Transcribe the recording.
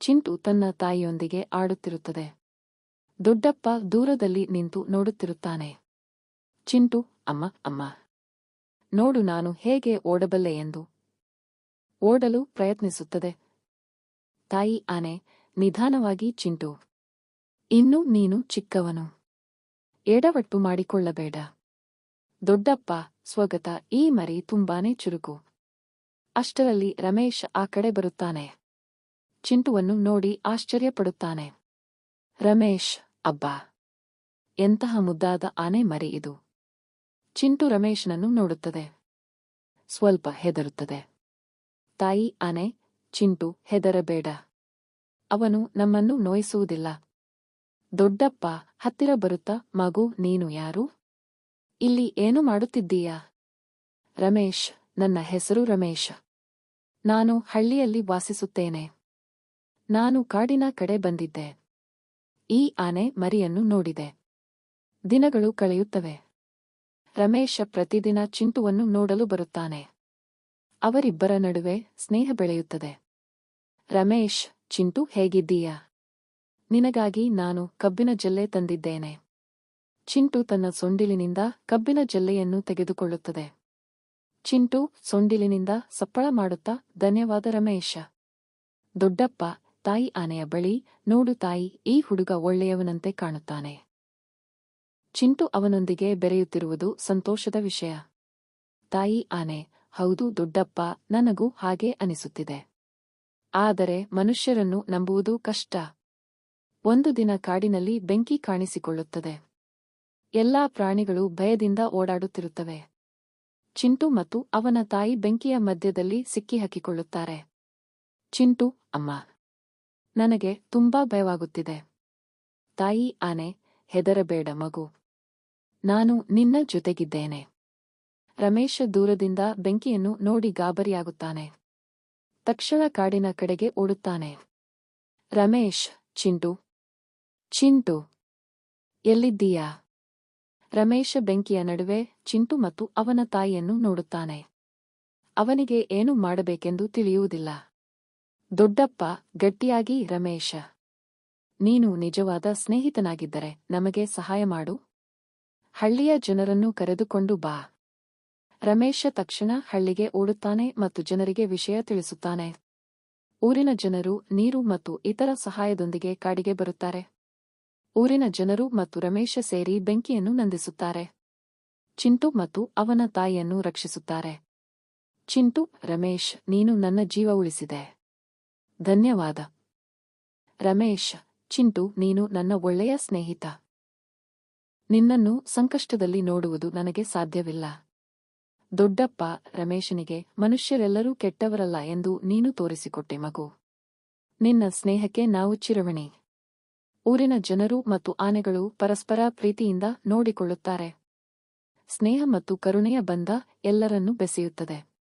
ಚಿಂಟು ತನ್ನ ತಾಯಿಯೊಂದಿಗೆ ಆಡುತ್ತಿರುತ್ತದೆ. ದೊಡ್ಡಪ್ಪ ದೂರದಲ್ಲಿ ನಿಂತು ನೋಡುತ್ತಿರುತ್ತಾನೆ. ಚಿಂಟು, ಅಮ್ಮ ಅಮ್ಮ, ನೋಡು ನಾನು ಹೇಗೆ ಓಡಬಲ್ಲೆ ಎಂದು ಓಡಲು ಪ್ರಯತ್ನಿಸುತ್ತದೆ. ತಾಯಿ ಆನೆ, ನಿಧಾನವಾಗಿ ಚಿಂಟು. ಇನ್ನು ನೀನು ಚಿಕ್ಕವನು. ಎಡವಟ್ಟು ಮಾಡಿಕೊಳ್ಳಬೇಡ. ದೊಡ್ಡಪ್ಪ, ಸ್ವಗತ, ಈ ಮರಿ ತುಂಬಾನೇ ಚುರುಕು. ಅಷ್ಟರಲ್ಲಿ ರಮೇಶ್ ಆ ಕಡೆ ಬರುತ್ತಾನೆ. ಚಿಂಟುವನ್ನು ನೋಡಿ ಆಶ್ಚರ್ಯಪಡುತ್ತಾನೆ. ರಮೇಶ್, ಅಬ್ಬಾ, ಎಂತಹ ಮುದ್ದಾದ ಆನೆ ಮರಿ ಇದು. ಚಿಂಟು ರಮೇಶನನ್ನು ನೋಡುತ್ತದೆ. ಸ್ವಲ್ಪ ಹೆದರುತ್ತದೆ. ತಾಯಿ ಆನೆ, ಚಿಂಟು, ಹೆದರಬೇಡ. ಅವನು ನಮ್ಮನ್ನು ನೋಯಿಸುವುದಿಲ್ಲ. ದೊಡ್ಡಪ್ಪ ಹತ್ತಿರ ಬರುತ್ತಾ, ಮಗು, ನೀನು ಯಾರು? ಇಲ್ಲಿ ಏನು ಮಾಡುತ್ತಿದ್ದೀಯಾ? ರಮೇಶ್, ನನ್ನ ಹೆಸರು ರಮೇಶ್. ನಾನು ಹಳ್ಳಿಯಲ್ಲಿ ವಾಸಿಸುತ್ತೇನೆ. ನಾನು ಕಾಡಿನ ಕಡೆ ಬಂದಿದ್ದೆ. ಈ ಆನೆ ಮರಿಯನ್ನು ನೋಡಿದೆ. ದಿನಗಳು ಕಳೆಯುತ್ತವೆ. ರಮೇಶ ಪ್ರತಿದಿನ ಚಿಂಟುವನ್ನು ನೋಡಲು ಬರುತ್ತಾನೆ. ಅವರಿಬ್ಬರ ನಡುವೆ ಸ್ನೇಹ ಬೆಳೆಯುತ್ತದೆ. ರಮೇಶ್, ಚಿಂಟು, ಹೇಗಿದ್ದೀಯಾ? ನಿನಗಾಗಿ ನಾನು ಕಬ್ಬಿನ ಜಲ್ಲೆ ತಂದಿದ್ದೇನೆ. ಚಿಂಟು ತನ್ನ ಸೊಂಡಿಲಿನಿಂದ ಕಬ್ಬಿನ ಜಲ್ಲೆಯನ್ನು ತೆಗೆದುಕೊಳ್ಳುತ್ತದೆ. ಚಿಂಟು ಸೊಂಡಿಲಿನಿಂದ ಸಪ್ಪಳ ಮಾಡುತ್ತಾ, ಧನ್ಯವಾದ ರಮೇಶ. ದೊಡ್ಡಪ್ಪ ತಾಯಿ ಆನೆಯ ಬಳಿ, ನೋಡು ತಾಯಿ, ಈ ಹುಡುಗ ಒಳ್ಳೆಯವನಂತೆ ಕಾಣುತ್ತಾನೆ. ಚಿಂಟು ಅವನೊಂದಿಗೆ ಬೆರೆಯುತ್ತಿರುವುದು ಸಂತೋಷದ ವಿಷಯ. ತಾಯಿ ಆನೆ, ಹೌದು ದೊಡ್ಡಪ್ಪ, ನನಗೂ ಹಾಗೇ ಅನಿಸುತ್ತಿದೆ. ಆದರೆ ಮನುಷ್ಯರನ್ನು ನಂಬುವುದು ಕಷ್ಟ. ಒಂದು ದಿನ ಕಾಡಿನಲ್ಲಿ ಬೆಂಕಿ ಕಾಣಿಸಿಕೊಳ್ಳುತ್ತದೆ. ಎಲ್ಲಾ ಪ್ರಾಣಿಗಳು ಭಯದಿಂದ ಓಡಾಡುತ್ತಿರುತ್ತವೆ. ಚಿಂಟು ಮತ್ತು ಅವನ ತಾಯಿ ಬೆಂಕಿಯ ಮಧ್ಯದಲ್ಲಿ ಸಿಕ್ಕಿಹಾಕಿಕೊಳ್ಳುತ್ತಾರೆ. ಚಿಂಟು, ಅಮ್ಮ, ನನಗೆ ತುಂಬಾ ಭಯವಾಗುತ್ತಿದೆ. ತಾಯಿ ಆನೆ, ಹೆದರಬೇಡ ಮಗು, ನಾನು ನಿನ್ನ ಜೊತೆಗಿದ್ದೇನೆ. ರಮೇಶ ದೂರದಿಂದ ಬೆಂಕಿಯನ್ನು ನೋಡಿ ಗಾಬರಿಯಾಗುತ್ತಾನೆ. ತಕ್ಷಣ ಕಾಡಿನ ಕಡೆಗೆ ಓಡುತ್ತಾನೆ. ರಮೇಶ್, ಚಿಂಟು, ಚಿಂಟು, ಎಲ್ಲಿದ್ದೀಯಾ? ರಮೇಶ ಬೆಂಕಿಯ ನಡುವೆ ಚಿಂಟು ಮತ್ತು ಅವನ ತಾಯಿಯನ್ನು ನೋಡುತ್ತಾನೆ. ಅವನಿಗೆ ಏನು ಮಾಡಬೇಕೆಂದು ತಿಳಿಯುವುದಿಲ್ಲ. ದೊಡ್ಡಪ್ಪ ಗಟ್ಟಿಯಾಗಿ, ರಮೇಶ, ನೀನು ನಿಜವಾದ ಸ್ನೇಹಿತನಾಗಿದ್ದರೆ ನಮಗೆ ಸಹಾಯ ಮಾಡು. ಹಳ್ಳಿಯ ಜನರನ್ನು ಕರೆದುಕೊಂಡು ಬಾ. ರಮೇಶ ತಕ್ಷಣ ಹಳ್ಳಿಗೆ ಓಡುತ್ತಾನೆ ಮತ್ತು ಜನರಿಗೆ ವಿಷಯ ತಿಳಿಸುತ್ತಾನೆ. ಊರಿನ ಜನರು ನೀರು ಮತ್ತು ಇತರ ಸಹಾಯದೊಂದಿಗೆ ಕಾಡಿಗೆ ಬರುತ್ತಾರೆ. ಊರಿನ ಜನರು ಮತ್ತು ರಮೇಶ ಸೇರಿ ಬೆಂಕಿಯನ್ನು ನಂದಿಸುತ್ತಾರೆ. ಚಿಂಟು ಮತ್ತು ಅವನ ತಾಯಿಯನ್ನು ರಕ್ಷಿಸುತ್ತಾರೆ. ಚಿಂಟು, ರಮೇಶ್, ನೀನು ನನ್ನ ಜೀವ ಉಳಿಸಿದೆ. ಧನ್ಯವಾದ. ರಮೇಶ್, ಚಿಂಟು, ನೀನು ನನ್ನ ಒಳ್ಳೆಯ ಸ್ನೇಹಿತ. ನಿನ್ನನ್ನು ಸಂಕಷ್ಟದಲ್ಲಿ ನೋಡುವುದು ನನಗೆ ಸಾಧ್ಯವಿಲ್ಲ. ದೊಡ್ಡಪ್ಪ ರಮೇಶನಿಗೆ, ಮನುಷ್ಯರೆಲ್ಲರೂ ಕೆಟ್ಟವರಲ್ಲ ಎಂದು ನೀನು ತೋರಿಸಿಕೊಟ್ಟೆ ಮಗು. ನಿನ್ನ ಸ್ನೇಹಕ್ಕೆ ನಾವು ಚಿರಋಣಿ. ಊರಿನ ಜನರು ಮತ್ತು ಆನೆಗಳು ಪರಸ್ಪರ ಪ್ರೀತಿಯಿಂದ ನೋಡಿಕೊಳ್ಳುತ್ತಾರೆ. ಸ್ನೇಹ ಮತ್ತು ಕರುಣೆಯ ಬಂಧ ಎಲ್ಲರನ್ನೂ ಬೆಸೆಯುತ್ತದೆ.